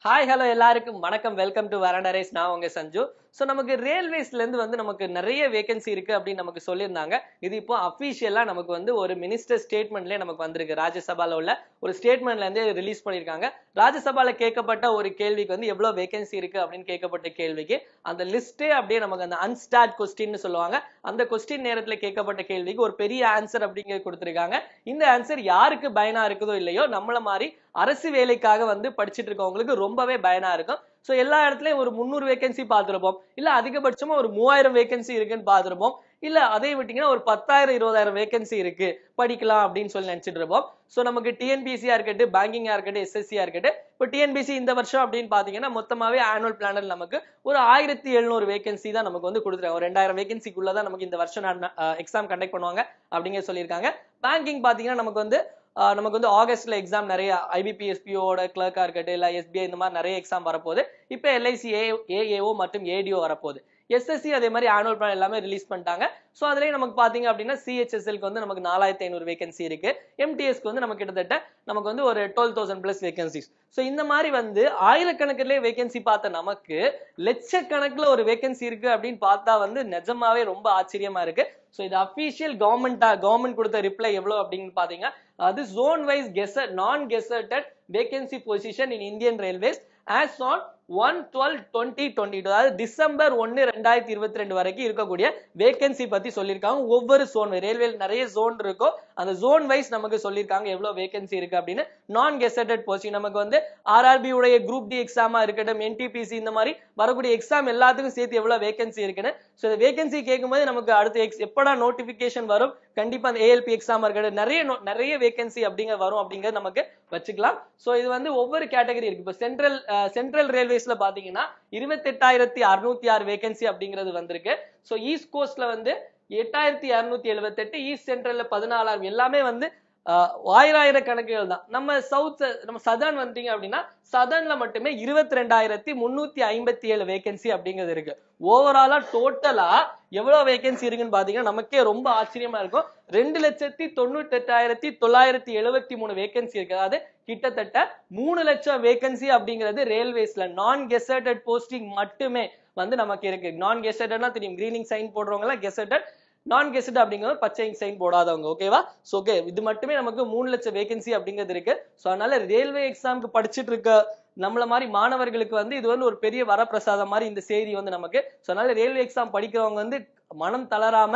Hi hello எல்லாருக்கும் வணக்கம். Welcome to Veranda Race. நான் உங்க சஞ்சு. ஸோ நமக்கு ரயில்வேஸ்ல இருந்து நமக்கு நிறைய வேகன்சி இருக்கு அப்படின்னு நமக்கு சொல்லியிருந்தாங்க. இது இப்போ அஃபிஷியலா நமக்கு ஒரு மினிஸ்டர் ஸ்டேட்மெண்ட்லேயே நமக்கு வந்திருக்கு. ராஜ்யசபால உள்ள ஒரு ஸ்டேட்மெண்ட்ல இருந்து ரிலீஸ் பண்ணியிருக்காங்க. ராஜ்யசபால கேட்கப்பட்ட ஒரு கேள்விக்கு எவ்வளவு வேகன்சி இருக்கு அப்படின்னு கேட்கப்பட்ட கேள்விக்கு அந்த லிஸ்டே அப்படியே நமக்கு அந்த அன்ஸ்டார்ட் கொஸ்டின் சொல்லுவாங்க. அந்த கொஸ்டின் நேரத்துல கேட்கப்பட்ட கேள்விக்கு ஒரு பெரிய ஆன்சர் அப்படிங்கிறது கொடுத்திருக்காங்க. இந்த ஆன்சர் யாருக்கு பயனா இருக்குதோ இல்லையோ நம்மள மாதிரி அரசு வேலைக்காக படிச்சுட்டு இருக்கவங்களுக்கு ரொம்பவே பயனா இருக்கும். சோ எல்லா இடத்துலயும் ஒரு 300 வேகன்சி பார்த்திருப்போம், இல்ல அதிகபட்சமா ஒரு 3000 வேகன்சி இருக்குன்னு பார்த்திருப்போம், இல்ல அதை விட்டீங்கன்னா ஒரு 10,000 20,000 வேகன்சி இருக்கு படிக்கலாம் அப்படின்னு சொல்லி நினைச்சிட்டு இருப்போம். சோ நமக்கு டிஎன்பிசியா இருக்கட்டும், பேங்கிங்கா இருக்கட்டும், எஸ்எஸ்சியா இருக்கட்டும். இப்போ டிஎன்பிசி இந்த வருஷம் அப்படின்னு பாத்தீங்கன்னா மொத்தமாவே ஆனுவல் பிளானர் நமக்கு ஒரு 1700 வேகன்சி தான் நமக்கு கொடுத்துருக்காங்க. ஒரு 2000 வேகன்சிக்குள்ளதான் நமக்கு இந்த வருஷம் எக்ஸாம் கண்டக்ட் பண்ணுவாங்க அப்படிங்கிற சொல்லியிருக்காங்க. பேங்கிங் பாத்தீங்கன்னா நமக்கு ஆகஸ்ட்ல எக்ஸாம் நிறைய ஐபிபிஎஸ்பியோட கிளர்க்கா இருக்கட்டும், இல்ல எஸ்பிஐ இந்த மாதிரி நிறைய எக்ஸாம் வரப்போகுது. இப்ப எல்ஐசி ஏஏஓ மற்றும் ஏடிஓ வரப்போகுது. எஸ்எஸ்சி அதே மாதிரி ஆனுவல் பிளான் எல்லாமே ரிலீஸ் பண்ணிட்டாங்க. சோ அதுலயே நமக்கு பாத்தீங்க அப்படின்னா சிஹெச்எஸ்எல்க்கு நமக்கு 4500 வேகன்சி இருக்கு. எம்டிஎஸ்க்கு நமக்கு கிட்டத்தட்ட நமக்கு ஒரு 12,000 பிளஸ் வேகன்சிஸ். சோ இந்த மாதிரி ஆயிரக்கணக்கிலே வேகன்சி பார்த்த நமக்கு லட்சக்கணக்குல ஒரு வேகன்சி இருக்கு அப்படின்னு பார்த்தா நிஜமாவே ரொம்ப ஆச்சரியமா இருக்கு. சோ இது அபிஷியல் கவர்மெண்ட் கொடுத்த ரிப்ளை எவ்வளவு அப்படின்னு பாத்தீங்கன்னா அது zone wise non gazetted vacancy position in Indian Railways as on 1/12/2022 அதாவது டிசம்பர் 1 2022 வரைக்கும் இருக்கக்கூடிய வேகன்சி பத்தி சொல்லியிருக்காங்க. ஒவ்வொரு ஜோன் ரயில்வே நிறைய ஜோன் இருக்கோ அந்த ஜோன் வைஸ் நமக்கு சொல்லியிருக்காங்க எவ்வளவு வேகன்சி இருக்கு அப்படின்னு. நான் கெசட்டட் போஸ்டிங் நமக்கு ஆர்ஆர்பி உடைய குரூப் டி எக்ஸாமா இருக்கட்டும், என்டிபிசி இந்த மாதிரி வரக்கூடிய எக்ஸாம் எல்லாத்துக்கும் சேர்த்து எவ்வளவு வேகன்சி இருக்குன்னு. சோ இந்த வேகன்சி கேட்கும்போது நமக்கு அடுத்து எப்படா நோட்டிபிகேஷன் வரும், கண்டிப்பா அந்த ஏஎல்பி எக்ஸாம் இருக்கட்டும் நிறைய வேகன்சி அப்படிங்க வரும் அப்படிங்கறது நமக்கு வச்சுக்கலாம். சோ இது ஒவ்வொரு கேட்டகரி இருக்கு. இப்போ சென்ட்ரல் ரயில்வேஸ்ல பாத்தீங்கன்னா 28,606 வேகன்சி அப்படிங்கிறது வந்திருக்கு. சோ ஈஸ்ட் கோஸ்ட்ல 8,278, ஈஸ்ட் சென்ட்ரல்ல 14,000, எல்லாமே ஆயிரக்கணக்குகள் தான். நம்ம சதர்ன் வந்தீங்க அப்படின்னா சதர்ன்ல மட்டுமே 22,357 வேகன்சி அப்படிங்கிறது இருக்கு. ஓவராலா டோட்டலா எவ்வளவு வேகன்சி இருக்குன்னு பாத்தீங்கன்னா நமக்கே ரொம்ப ஆச்சரியமா இருக்கும். 2,98,973 வேகன்சி இருக்கு. அதாவது கிட்டத்தட்ட 3 லட்சம் வேகன்சி அப்படிங்கிறது ரயில்வேஸ்ல நான் கெசட்டட் போஸ்டிங் மட்டுமே நமக்கு இருக்கு. நான் கெசட்டட்னா தெரியும், கிரீனிங் சைன் போடுறவங்க எல்லாம் கெசட்டட், நான் கெசட் அப்படிங்கிற பச்சை சைன் போடாதவங்க. ஓகேவா? சோ ஓகே, இது மட்டுமே நமக்கு 3 லட்சம் வேகன்சி அப்படிங்கிறது இருக்கு. சோ அதனால ரயில்வே எக்ஸாமுக்கு படிச்சுட்டு இருக்க நம்மள மாதிரி மாணவர்களுக்கு இது ஒரு பெரிய வரப்பிரசாதம் மாதிரி இந்த செய்தி நமக்கு. சோ அதனால ரயில்வே எக்ஸாம் படிக்கிறவங்க மனம் தளராம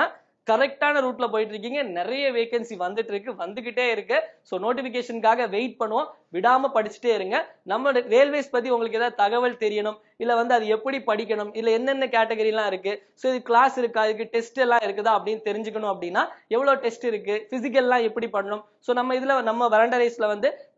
கரெக்டான ரூட்ல போயிட்டு இருக்கீங்க. நிறைய வேகன்சி வந்துகிட்டே இருக்கு. சோ நோட்டிபிகேஷனுக்காக வெயிட் பண்ணுவோம், விடாம படிச்சுட்டே இருங்க. நம்ம ரயில்வேஸ் பத்தி உங்களுக்கு ஏதாவது தகவல் தெரியணும், இல்ல அது எப்படி படிக்கணும், இல்ல என்னென்ன கேட்டகரி எல்லாம் இருக்கு, சோ இது கிளாஸ் இருக்கா, இதுக்கு டெஸ்ட் எல்லாம் இருக்குதா அப்படின்னு தெரிஞ்சுக்கணும் அப்படின்னா எவ்வளவு டெஸ்ட் இருக்கு, பிசிக்கல் எல்லாம் எப்படி பண்ணணும். சோ நம்ம Veranda Raceல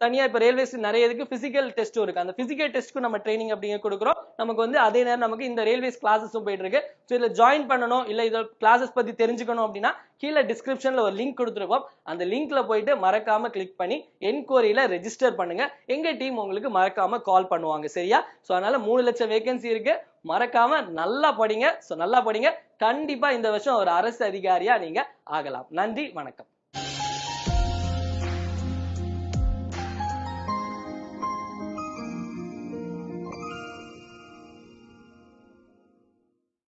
தனியா இப்ப ரயில்வேஸ் நிறைய இதுக்கு பிசிக்கல் டெஸ்ட் இருக்கு. அந்த பிசிக்கல் டெஸ்ட்க்கு நம்ம ட்ரைனிங் அப்படிங்க கொடுக்குறோம். நமக்கு அதே நேரம் நமக்கு இந்த ரயில்வேஸ் கிளாஸஸும் போயிட்டு இருக்கு. சோ இதுல ஜாயின் பண்ணணும், இல்ல இத கிளாஸஸ் பத்தி தெரிஞ்சுக்கணும் அப்படின்னா கீழே டிஸ்கிரிப்ஷன்ல ஒரு லிங்க் கொடுத்துருப்போம். அந்த லிங்க்ல போயிட்டு மறக்காம கிளிக் பண்ணி என்கொயரியில ரெஜிஸ்டர் பண்ணுங்க. எங்க டீம் உங்களுக்கு மறக்காம கால் பண்ணுவாங்க. சரியா? சோ அதனால 3 லட்சம் வேகன்சி இருக்கு. மறக்காம நல்லா படிங்க. சோ நல்லா படிங்க. கண்டிப்பா இந்த வருஷம் ஒரு அரசு அதிகாரியா நீங்க ஆகலாம். நன்றி, வணக்கம்.